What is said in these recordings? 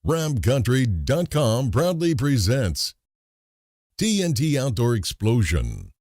ramcountry.com proudly presents TNT Outdoor Explosion.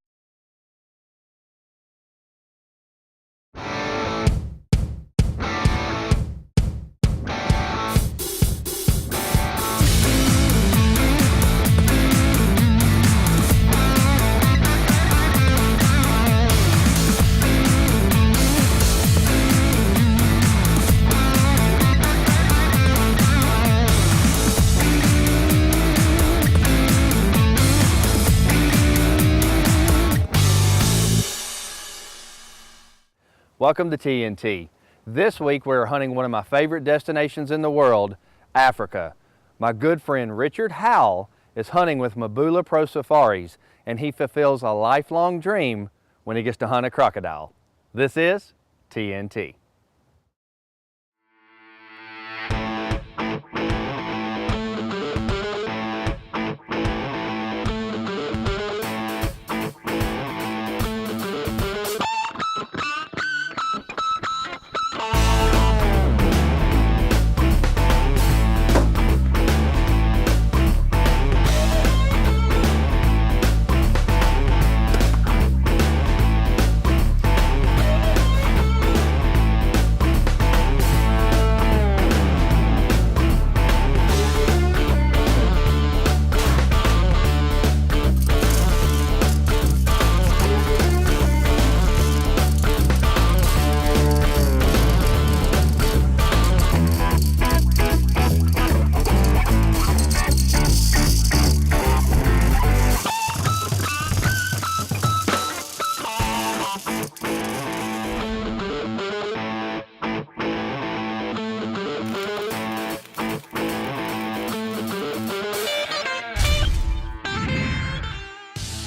Welcome to TNT. This week we're hunting one of my favorite destinations in the world, Africa. My good friend Richard Howell is hunting with Mabula Pro Safaris, and he fulfills a lifelong dream when he gets to hunt a crocodile. This is TNT.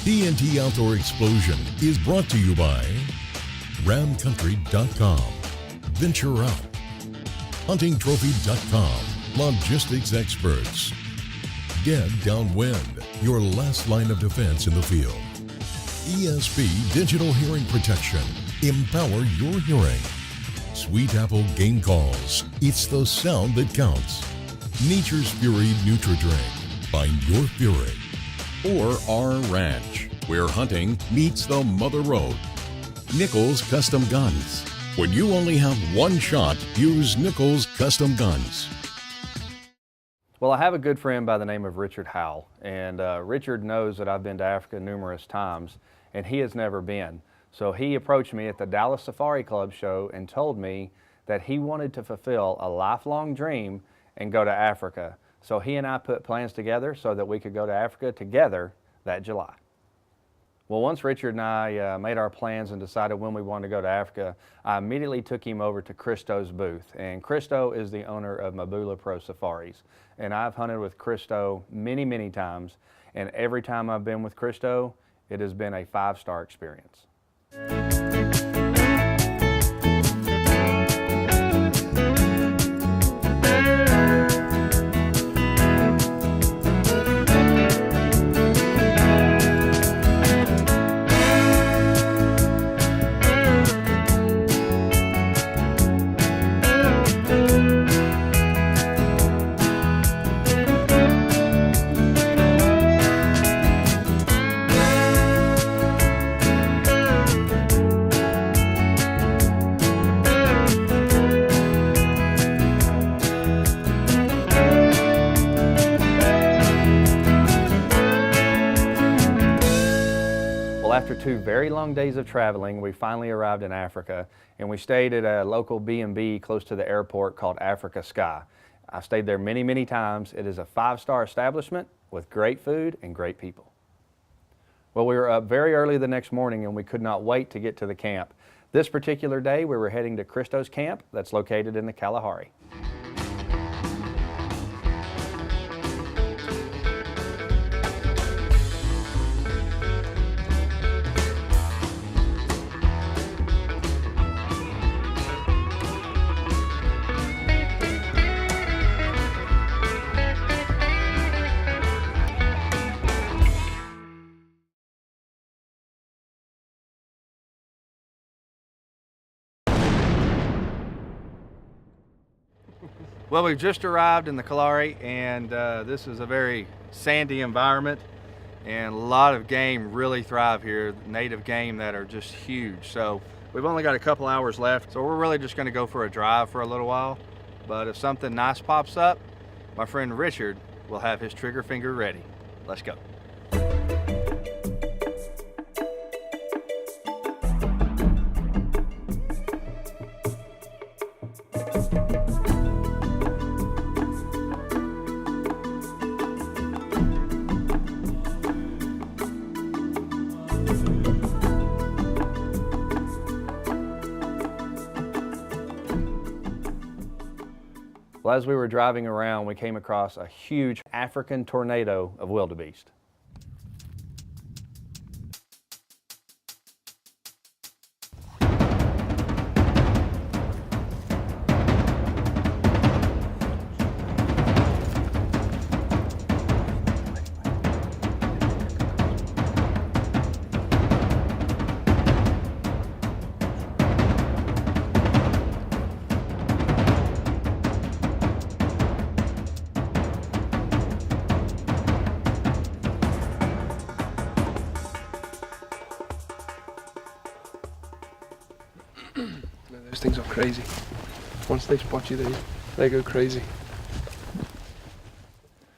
TNT Outdoor Explosion is brought to you by ramcountry.com, Venture Out, huntingtrophy.com, logistics experts, Dead Downwind, your last line of defense in the field, ESP Digital Hearing Protection, empower your hearing, Sweet Apple Game Calls, it's the sound that counts, Nature's Fury Nutri-Drink, find your fury, or our ranch, where hunting meets the mother road. Nichols Custom Guns. When you only have one shot, use Nichols Custom Guns. Well, I have a good friend by the name of Richard Howell, and Richard knows that I've been to Africa numerous times, and he has never been. So he approached me at the Dallas Safari Club show and told me that he wanted to fulfill a lifelong dream and go to Africa. So he and I put plans together so that we could go to Africa together that July. Well, once Richard and I made our plans and decided when we wanted to go to Africa, I immediately took him over to Christo's booth. And Christo is the owner of Mabula Pro Safaris. And I've hunted with Christo many, many times. And every time I've been with Christo, it has been a 5-star experience. After 2 very long days of traveling, we finally arrived in Africa, and we stayed at a local B&B close to the airport called Africa Sky. I've stayed there many, many times. It is a 5-star establishment with great food and great people. Well, we were up very early the next morning, and we could not wait to get to the camp. This particular day, we were heading to Christo's camp that's located in the Kalahari. Well, we've just arrived in the Kalahari, and this is a very sandy environment, and a lot of game really thrive here, native game that are just huge. So we've only got a couple hours left, so we're really just going to go for a drive for a little while. But if something nice pops up, my friend Richard will have his trigger finger ready. Let's go. Well, as we were driving around, we came across a huge African tornado of wildebeest. Those things are crazy. Once they spot you, they go crazy.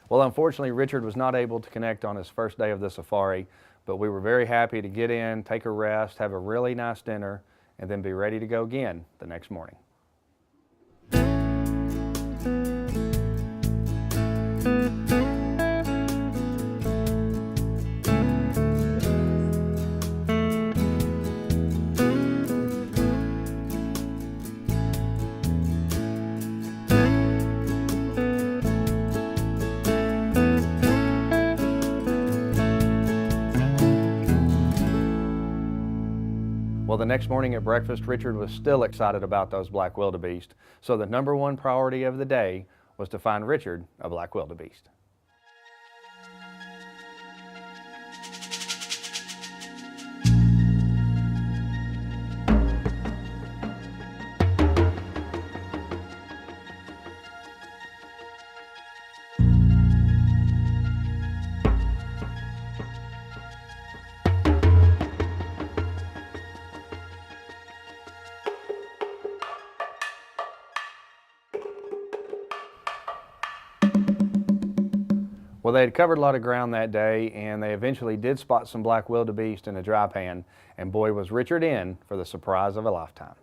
Well, unfortunately, Richard was not able to connect on his first day of the safari, but we were very happy to get in, take a rest, have a really nice dinner, and then be ready to go again the next morning. Well, the next morning at breakfast, Richard was still excited about those black wildebeest, so the #1 priority of the day was to find Richard a black wildebeest. Well, they had covered a lot of ground that day, and they eventually did spot some black wildebeest in a dry pan, and boy, was Richard in for the surprise of a lifetime.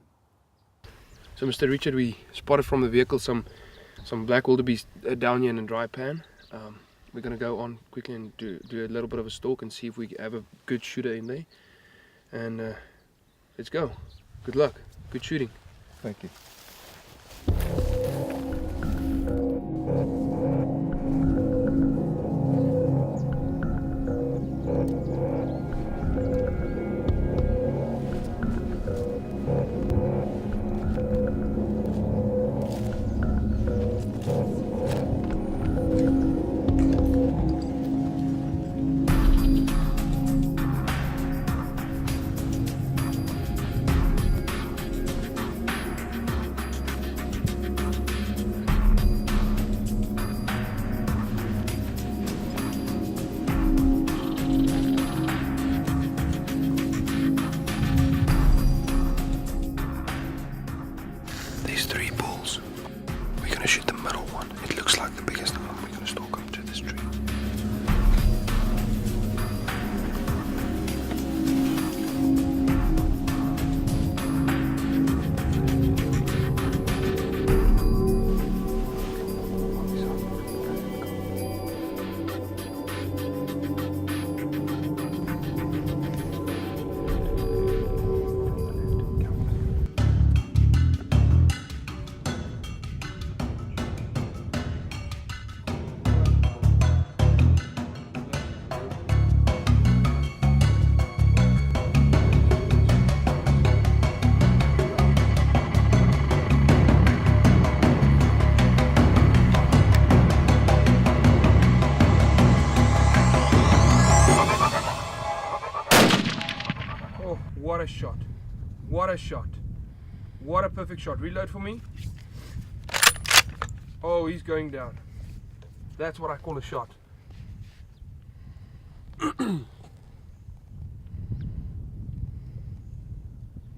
So, Mr. Richard, we spotted from the vehicle some black wildebeest down here in a dry pan. We're going to go on quickly and do a little bit of a stalk and see if we have a good shooter in there. And let's go. Good luck. Good shooting. Thank you. These 3 bulls. We're going to shoot the middle one. It looks like the biggest one. We're going to stalk him to this tree. What a shot. What a shot. What a perfect shot. Reload for me. Oh, he's going down. That's what I call a shot.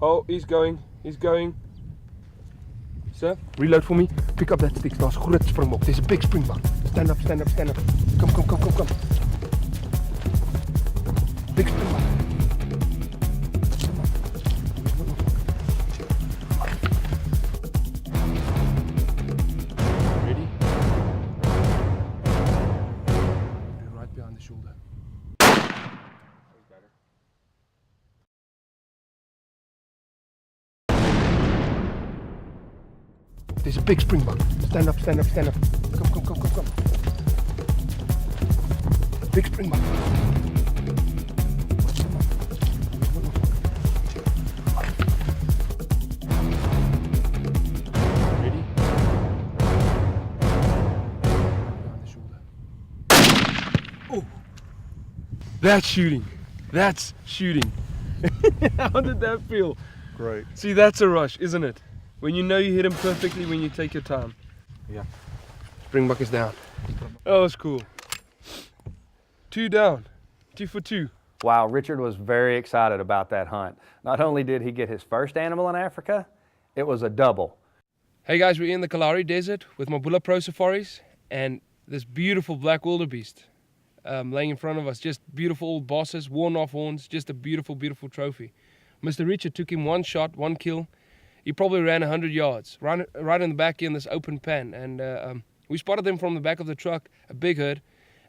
Oh, he's going. Sir, reload for me. Pick up that stick. Daar's 'n groot springbok. There's a big springbok. Stand up. Come. Big springbok. Ready? Right behind the shoulder. There's a big springbok. Stand up. Come. Big springbok. Ready? Behind the shoulder. Oh! That's shooting. How did that feel? Great. See, that's a rush, isn't it? When you know you hit him perfectly, when you take your time. Yeah. Springbok is down. Oh, it's cool. 2 down. 2 for 2. Wow, Richard was very excited about that hunt. Not only did he get his first animal in Africa, it was a double. Hey guys, we're in the Kalahari Desert with my Bulla Pro Safaris and this beautiful black wildebeest laying in front of us. Just beautiful old bosses, worn off horns, just a beautiful, beautiful trophy. Mr. Richard took him 1 shot, 1 kill. He probably ran 100 yards, right in the back in this open pen. And we spotted them from the back of the truck, a big herd.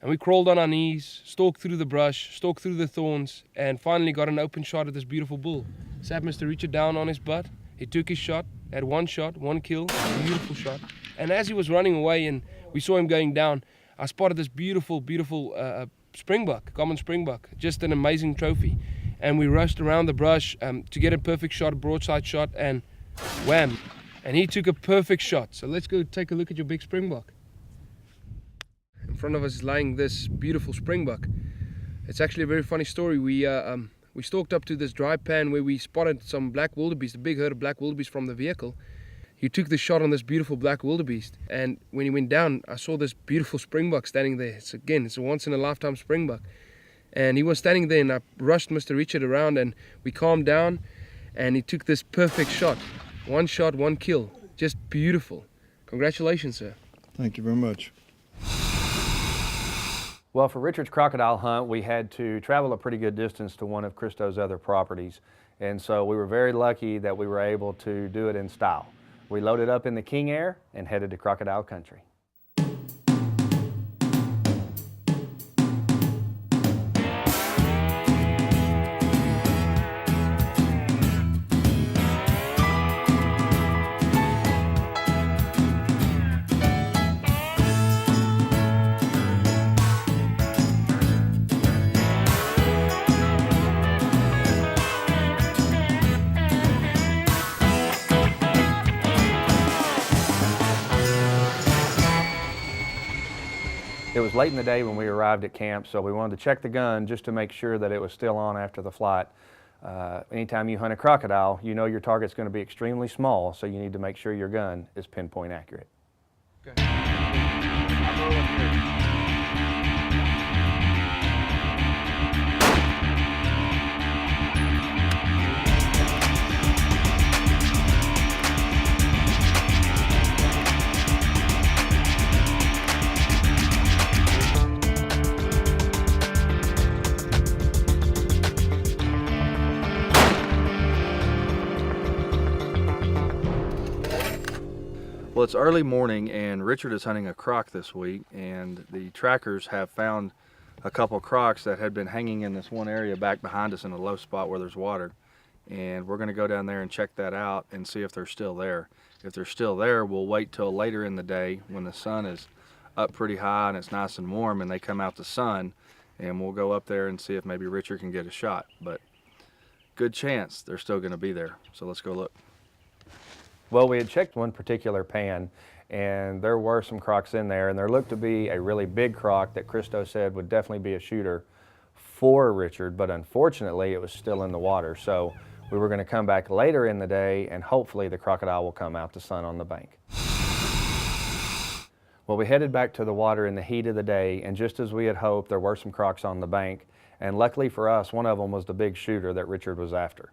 And we crawled on our knees, stalked through the brush, stalked through the thorns, and finally got an open shot at this beautiful bull. Sat Mr. Richard down on his butt. He took his shot, had 1 shot, 1 kill, a beautiful shot. And as he was running away and we saw him going down, I spotted this beautiful, beautiful springbok, common springbok, just an amazing trophy. And we rushed around the brush to get a perfect shot, a broadside shot, and wham! And he took a perfect shot. So let's go take a look at your big springbok. In front of us is lying this beautiful springbok. It's actually a very funny story. We stalked up to this dry pan where we spotted some black wildebeest, a big herd of black wildebeest from the vehicle. He took the shot on this beautiful black wildebeest, and when he went down, I saw this beautiful springbok standing there. It's a once in a lifetime springbok. And he was standing there, and I rushed Mr. Richard around, and we calmed down, and he took this perfect shot. 1 shot, 1 kill. Just beautiful. Congratulations, sir. Thank you very much. Well, for Richard's crocodile hunt, we had to travel a pretty good distance to one of Christo's other properties. And so we were very lucky that we were able to do it in style. We loaded up in the King Air and headed to crocodile country. It was late in the day when we arrived at camp, so we wanted to check the gun just to make sure that it was still on after the flight. Anytime you hunt a crocodile, you know your target's going to be extremely small, so you need to make sure your gun is pinpoint accurate. Okay. Well, it's early morning and Richard is hunting a croc this week, and the trackers have found a couple crocs that had been hanging in this one area back behind us in a low spot where there's water. And we're going to go down there and check that out and see if they're still there. If they're still there, we'll wait till later in the day when the sun is up pretty high and it's nice and warm and they come out the sun, and we'll go up there and see if maybe Richard can get a shot. But good chance they're still going to be there, so let's go look. Well, we had checked one particular pan, and there were some crocs in there, and there looked to be a really big croc that Christo said would definitely be a shooter for Richard, but unfortunately it was still in the water. So we were going to come back later in the day, and hopefully the crocodile will come out to sun on the bank. Well, we headed back to the water in the heat of the day, and just as we had hoped, there were some crocs on the bank, and luckily for us, one of them was the big shooter that Richard was after.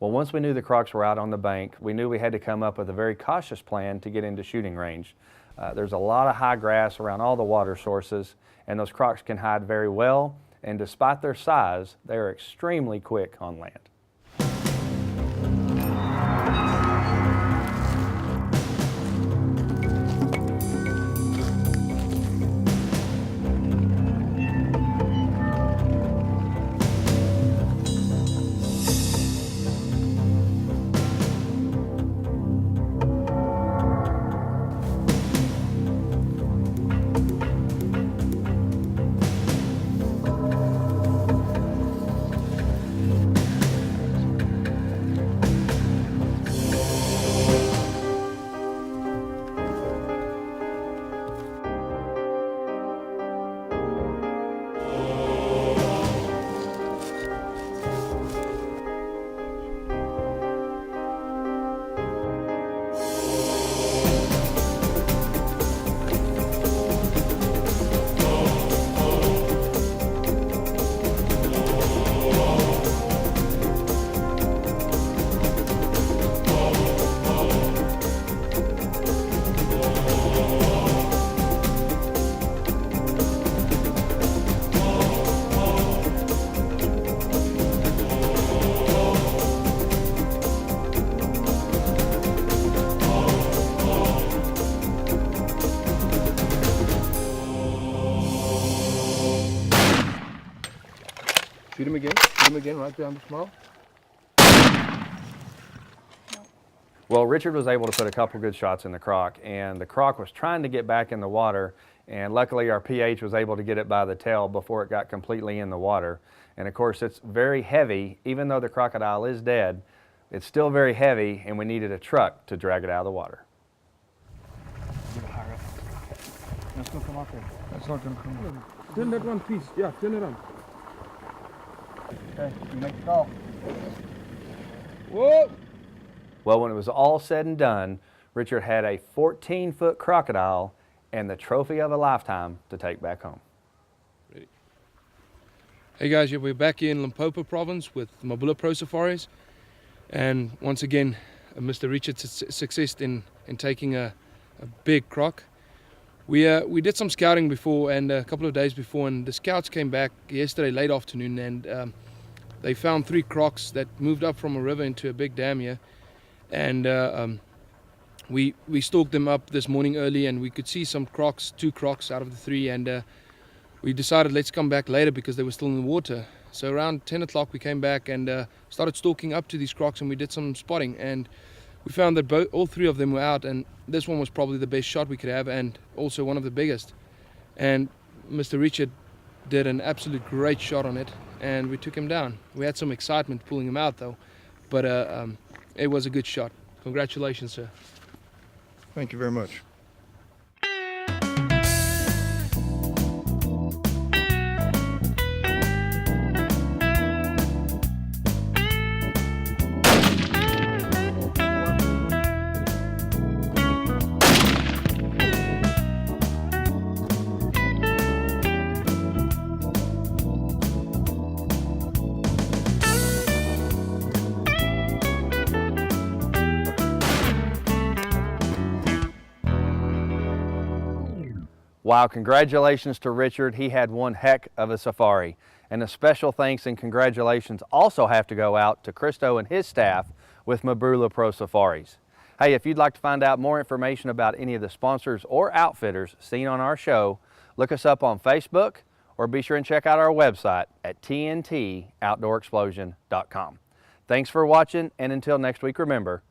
Well, once we knew the crocs were out on the bank, we knew we had to come up with a very cautious plan to get into shooting range. There's a lot of high grass around all the water sources, and those crocs can hide very well, and despite their size, they are extremely quick on land. Shoot him again, right down the small. Well, Richard was able to put a couple good shots in the croc, and the croc was trying to get back in the water, and luckily our PH was able to get it by the tail before it got completely in the water. And of course, it's very heavy. Even though the crocodile is dead, it's still very heavy, and we needed a truck to drag it out of the water. That's not come out there. That's not gonna come out. Turn that one, please. Yeah, turn it on. Okay, you make the call. Whoa! Well, when it was all said and done, Richard had a 14-foot crocodile and the trophy of a lifetime to take back home. Ready. Hey guys, yeah, we're back in Limpopo province with Mabula Pro Safaris, and once again, Mr. Richard's success in taking a big croc. We did some scouting before, and a couple of days before, and the scouts came back yesterday late afternoon, and they found 3 crocs that moved up from a river into a big dam here, and we stalked them up this morning early, and we could see some crocs, 2 crocs out of the 3, and we decided let's come back later because they were still in the water. So around 10 o'clock we came back and started stalking up to these crocs, and we did some spotting, and we found that all 3 of them were out, and this one was probably the best shot we could have, and also one of the biggest. And Mr. Richard did an absolute great shot on it, and we took him down. We had some excitement pulling him out though, but it was a good shot. Congratulations, sir. Thank you very much. Wow, congratulations to Richard. He had one heck of a safari. And a special thanks and congratulations also have to go out to Christo and his staff with Mabula Pro Safaris. Hey, if you'd like to find out more information about any of the sponsors or outfitters seen on our show, look us up on Facebook or be sure and check out our website at tntoutdoorexplosion.com. Thanks for watching, and until next week, remember,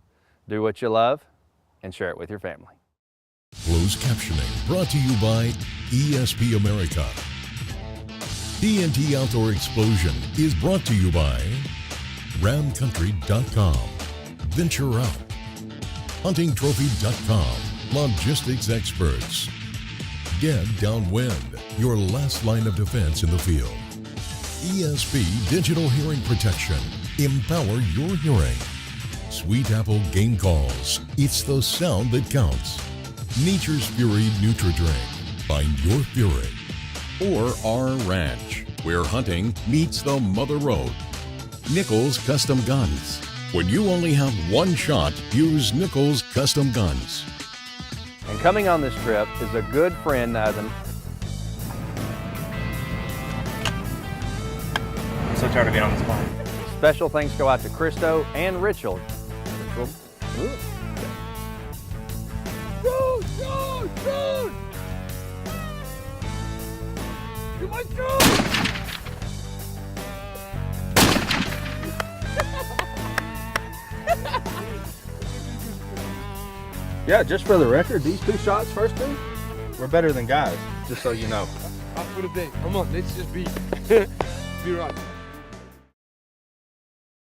do what you love and share it with your family. Closed captioning brought to you by ESP America. TNT Outdoor Explosion is brought to you by ramcountry.com, Venture Out, huntingtrophy.com, logistics experts, Get Downwind, your last line of defense in the field, ESP Digital Hearing Protection, empower your hearing, Sweet Apple Game Calls, it's the sound that counts, Nature's Fury Nutri-Drink, find your fury, or our ranch, where hunting meets the mother road. Nichols Custom Guns. When you only have one shot, use Nichols Custom Guns. And coming on this trip is a good friend that has I'm so tired of being on this plane. special thanks go out to Christo and Richard. Yeah, just for the record, these 2 shots, first two, we're better than guys, just so you know. Up for the day. Come on, let's just be right.